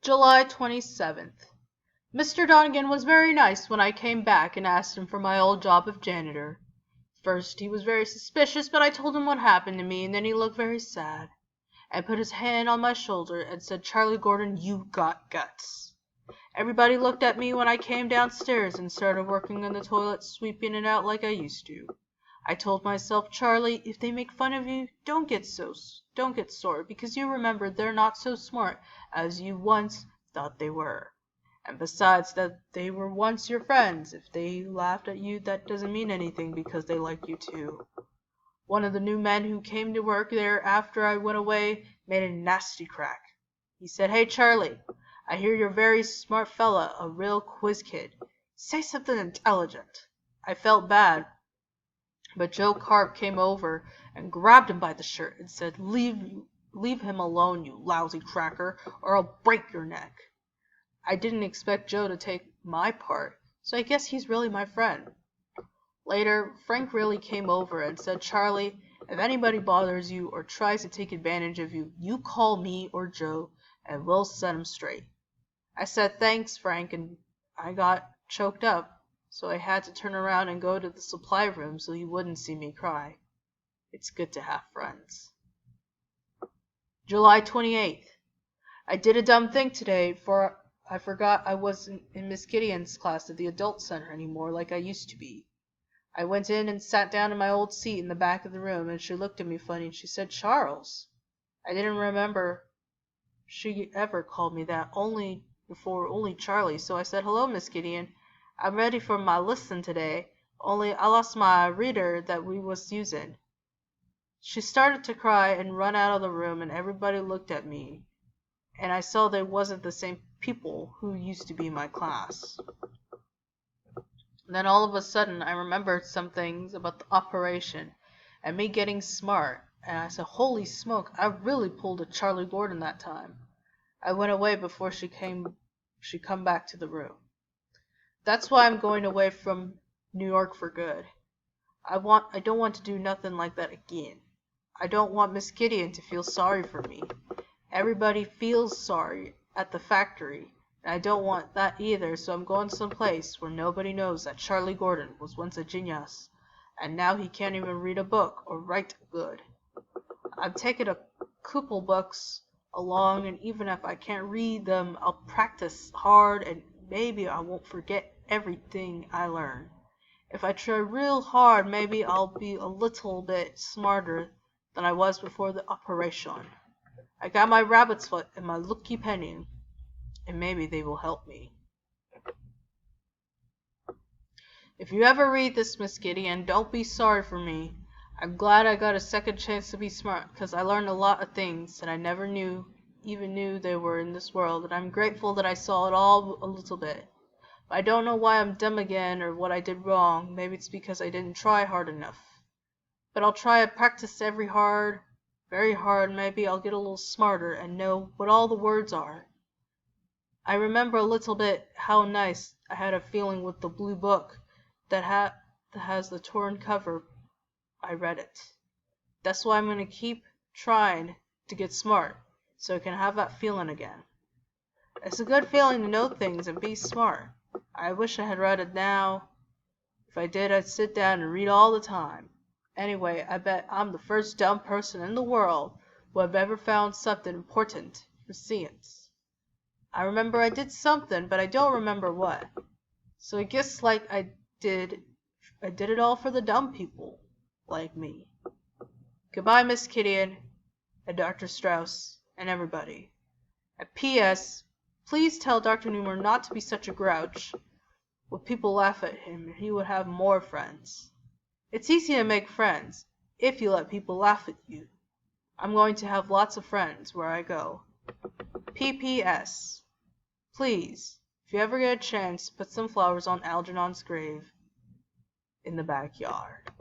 July 27th. Mr. Dongan was very nice when I came back and asked him for my old job of janitor. First he was very suspicious, but I told him what happened to me, and then he looked very sad, and put his hand on my shoulder and said, "Charlie Gordon, you got guts." Everybody looked at me when I came downstairs and started working in the toilet, sweeping it out like I used to. I told myself, "Charlie, if they make fun of you, don't get sore, because you remember they're not so smart as you once thought they were. And besides that, they were once your friends. If they laughed at you, that doesn't mean anything, because they like you too." One of the new men who came to work there after I went away made a nasty crack. He said, "Hey, Charlie, I hear you're a very smart fella, a real quiz kid. Say something intelligent." I felt bad, but Joe Carp came over and grabbed him by the shirt and said, Leave him alone, you lousy cracker, or I'll break your neck." I didn't expect Joe to take my part, so I guess he's really my friend. Later, Frank really came over and said, "Charlie, if anybody bothers you or tries to take advantage of you, you call me or Joe, and we'll set 'em straight." I said, "Thanks, Frank," and I got choked up, so I had to turn around and go to the supply room so he wouldn't see me cry. It's good to have friends. July 28th. I did a dumb thing today, for I forgot I wasn't in Miss Gideon's class at the Adult Center anymore like I used to be. I went in and sat down in my old seat in the back of the room, and she looked at me funny and she said, "Charles." I didn't remember she ever called me that, only Charlie, so I said, "Hello, Miss Gideon. I'm ready for my lesson today, only I lost my reader that we was using." She started to cry and run out of the room, and everybody looked at me, and I saw they wasn't the same people who used to be in my class. Then all of a sudden I remembered some things about the operation and me getting smart, and I said, "Holy smoke, I really pulled a Charlie Gordon that time." I went away before she come back to the room. That's why I'm going away from New York for good. I don't want to do nothing like that again. I don't want Miss Gideon to feel sorry for me. Everybody feels sorry at the factory, and I don't want that either, so I'm going someplace where nobody knows that Charlie Gordon was once a genius, and now he can't even read a book or write good. I've taken a couple books along, and even if I can't read them, I'll practice hard, and maybe I won't forget everything I learn. If I try real hard, maybe I'll be a little bit smarter than I was before the operation. I got my rabbit's foot and my lucky penny, and maybe they will help me. If you ever read this, Miss Gideon, don't be sorry for me. I'm glad I got a second chance to be smart, because I learned a lot of things that I never even knew they were in this world, and I'm grateful that I saw it all a little bit. I don't know why I'm dumb again or what I did wrong. Maybe it's because I didn't try hard enough. But I'll try to practice very hard. Maybe I'll get a little smarter and know what all the words are. I remember a little bit how nice I had a feeling with the blue book that has the torn cover. I read it. That's why I'm going to keep trying to get smart, so I can have that feeling again. It's a good feeling to know things and be smart. I wish I had read it now. If I did, I'd sit down and read all the time. Anyway, I bet I'm the first dumb person in the world who have ever found something important for science. I remember I did something, but I don't remember what. So I guess I did it all for the dumb people like me. Goodbye, Miss Gideon, and Dr. Strauss, and everybody. And P.S. Please tell Dr. Newmer not to be such a grouch. When people laugh at him, he would have more friends. It's easy to make friends if you let people laugh at you. I'm going to have lots of friends where I go. P.P.S. Please, if you ever get a chance, put some flowers on Algernon's grave in the backyard.